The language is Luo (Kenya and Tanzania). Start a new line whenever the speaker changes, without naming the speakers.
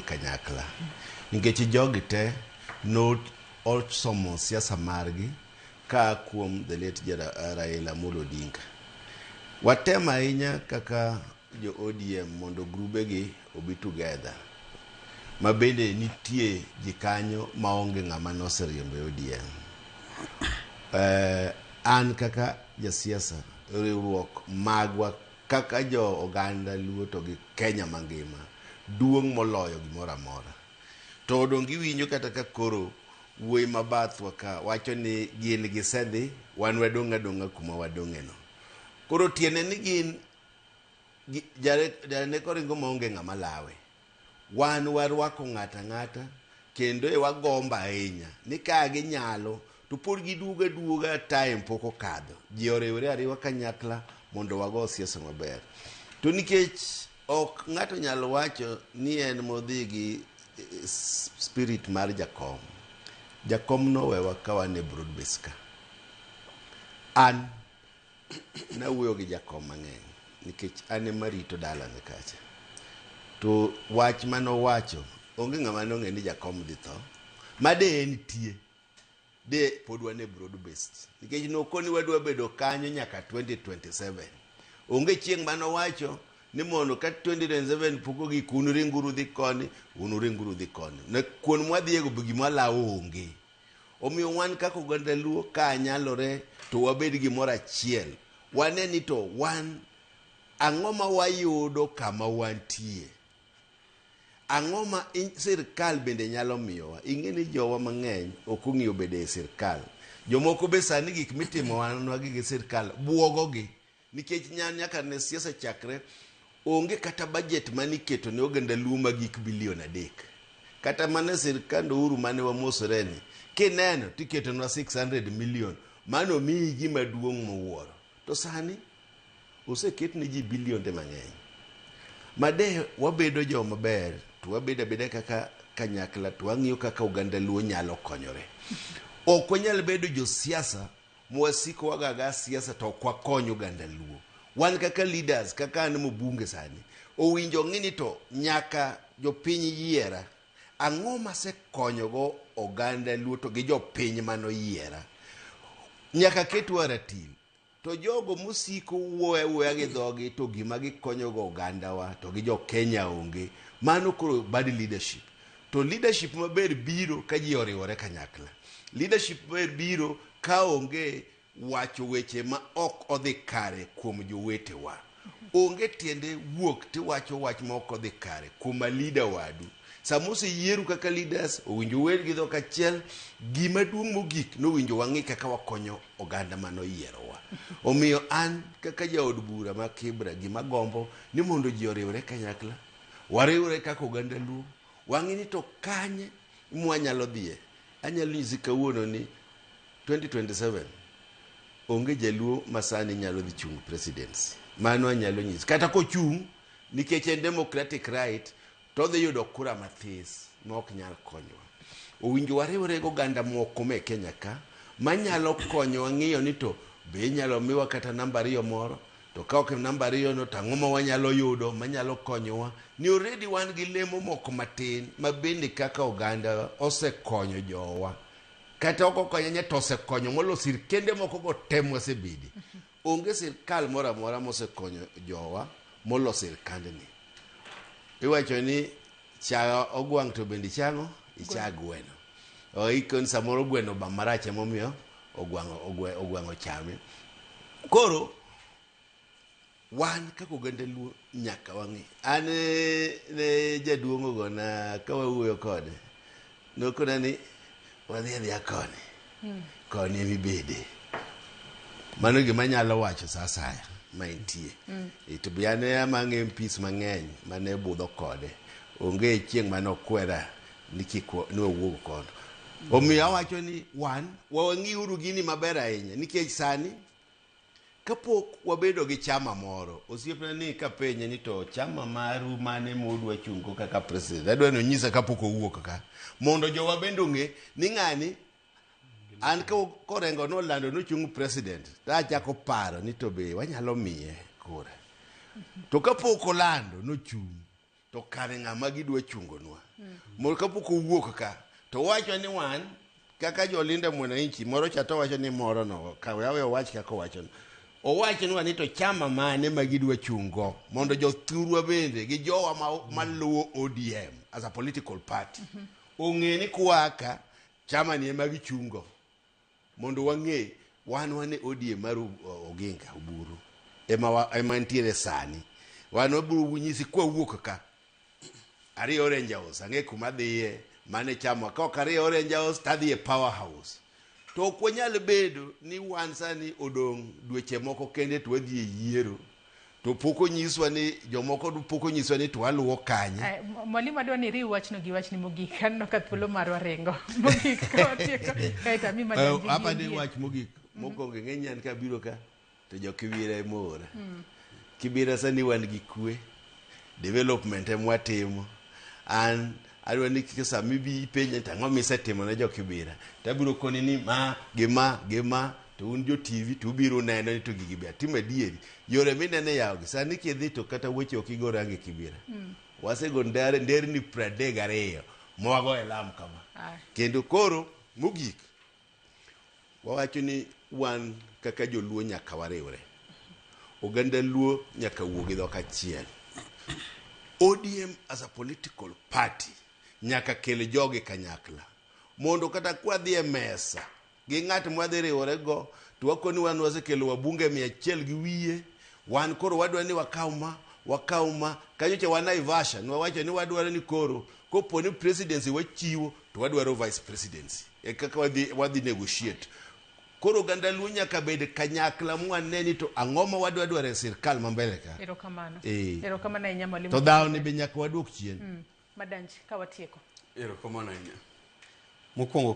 kanyakla nikech jogi te no osomo siasa margi ka kuom the late Raila Amolo Odinga. Watema ahinya kaka jo ODM mondo grubegi obi together. Mabende nitie jikanyo maonge ng'ama noseriembo ODM. An kaka jasiasa riwruok magwa kaka jo oganda Luo to gi Kenya mangima duong' moloyo gimoro amora. To odong' giwinjo kata ka koro wuoyi mabathwa ka wacho ni gin gisedhi wan wadong' adong'a kuma wadong'eno. Koro tiene ni gin jane koringo maonge ng'ama lawe. Wan warwako ng'ata kendo wagomba ahinya ni ka ginyalo to pod giduoga time pok okadho. Ji oriwre ariwa kanyakla mondo wago siasa maber. To nikech ok ng'ato nyalo wacho ni en modhi gi spirit mar jakom. Jakom no wewa ka wan e broad base ka. An na wuoyo gi jakom mang'eny nikech an ema rito dalane kacha. To wach manowacho onge ng'ama nong'e ni jakom dhi tho. Made en tie de pod wan e broad based nikech nokoni wadwa bedo kanyo nyaka 2027. Onge chieng' manowacho ni mondo ka 2027 poko gi kunuri nguru dhi koni unuri nguru dhi koni. Ne kuon mwadhiego gima lawo onge. Omiyo wan kaka oganda Luo ka nyalore to wabed gimoro achiel. Wane ni to wan ang'o ma wayudo kama wantie. Ang'o ma sirkal bende nyalo miyowa. Ing'e ni jowa mang'eny ok ong'iyo bede e sirkal. Jomoko be sani gik mitimo wanwa gi sirkal buogogi nikech nyaka ne siasa chakre onge kata budget maniketo ne oganda Luo magik bilion 3. Kata mane sirkand Uhuru mane wamosreni kineno tiketo na 600 million mano miyi gima duong' mowuoro. To sani oseket ne ji bilionde mang'eny. Made wabedo jo maber to wabedo kaka kanyakla to wang'iyo kaka oganda Luo nyalo konyore. Ok wanyal bedo jo siasa mwasiko wagaga siasa to kwa konyo oganda Luo. Wan kaka leaders kaka an mbunge sani owinjo ng'ini to nyaka jopiny yiera ang'o masekonyogo oganda Luo to gi jopiny manoyiera. Nyaka ketwa ratil. To jogo musiko wuoya gi dhogi to gima gikonyogo ogandawa to gi jo Kenya onge. Mano koro bad leadership. To leadership maber biro ka ji oriwore kanyakla. Leadership maber biro ka onge wacho weche ma ok odhi kare kuom jowetewa. Onge tiende wuok tiwacho wach ma ok odhi kare kuom leader wadu. Samose yieru kaka leaders owinjo wer gi dhok achiel gima duong' mogik nowinjo wang'i kaka wakonyo oganda mano yierowa. Omiyo an kaka jaod bura ma Kibra gima gombo ni mondo ji oriwre kanyakla. Wariwre kaka oganda Luo. Wang'i ni to kanye mwanyalo dhiye. Anyalo nyisi kawuono ni 2027 onge jaluo masani nyalo dhi chung presidency. Mano anyalo nyisi. Kata kochung nikech en democratic right to dhi yudo kura mathis ma ok nyal konyowa. Owinjo wariwre go oganda moko me Kenya ka manyalo konyowa ng'iyo ni to be nyalo miwa kata namba 2 moro. To ka ok namba 2 no tang'o ma wanyalo yudo manyalo konyowa. Ni already wan gi lemo moko matin ma bende kaka oganda osekonyo jowa. Kata ok okonyo to osekonyo molo sirkende moko go tem wasebedi. Onge sirkal moro amora mosekonyo jowa molo sirkandni. Iwacho ni cha ogwang' to bende chang'o icha gweno. Ikon samoro gweno ba marache momiyo ogwang'o chame. Koro wan kaka oganda Luo nyaka wang'i. An ne jaduong' ogona ka wawuoyo kode. Nokona ni wadhi koni. Koni emi bede. Mano gima nyalo wacho sa saya ma intie. To be ane amang'e MPs mang'eny mane budho kode. Onge chieng' mane okwera ni kiko ni owuog kono. Omiyo awacho ni wan wang'iuru gini maber ahinya nikech sani kapok wabedo gi chama moro osiepna ni kapenye ni to chama maru mane modwa chungo kaka president adwa no nyisa kapok owuok ka mondo jowa bende ong'e ni ng'ani an korengo no lando no chung president ta chako paro ni to be wanyalo miye kura to kapok olando no chung to kare ng'ama gidwa chungonwa mondo kapok owuok ka to wacho ni wan kaka jolinda mwananchi moro cha to wacho ni moro no kawe wach kaka wacho owacho ni wan to chama mane ma gidwa chungo mondo jothurwa bende gi jowa maluwo ODM as a political party ong'e ni kwaka chama ni ema gichungo mondo wang'e wan ODM mar Oginga Oburu ema ntiere sani wan waburu nyisi kwa wuok ka ari Orange House ang'e kuma dhiye mane chama ka kari Orange House tadhi e powerhouse to kwanyal bedo ni wan sani odong dweche moko kende to wadhi e yiero to poko nyiswa ni jomoko poko nyiswa ni to aluwo kanye
mwalimu adwa ni riw wachno gi wachni mogik kanno ka thuolo marwa rengo mogik ka tieko kaita mi madangi
apa ni wach mogik mokonge ng'enyan ka biro ka to jo Kibira mora Kibira sani wan gi kwe development mwatimo an adwa ni kisa mibi penye tang'o misetimo ne jo Kibira tabiro koni ni ma gima to un jo TV to biro neno ni to gigi be atimo adieri yore minene yawogi sani kidhi to kata weche okigo rangi Kibira wasego nderni 32 mwago e lam kama kendo koro mogik wawacho ni wan kaka joluo nyaka wariwre oganda luo nyaka wuogi dhoka chien ODM as a political party nyaka kel jogi kanyakla mondo kata kwa dhi e mesa gi ng'at mwadhi riwore go to wakoni wan wasekelo wabunge 100 gi wiye wan koro wadwa ni wakaw ma kanyocha wan Naivasha wawacho ni wadwaro ni koro kopo ni presidency wachiwo to wadwaro vice presidency kaka wadhi negotiate koro ganda luo nyaka bed kanyakla mwaneni to ang'oma wadwaro e sirkal mambele ka
erokamano inya mwalimu
to Dhawoni be nyaka waduok chien
madanji ka watieko
erokamano inya mokwongo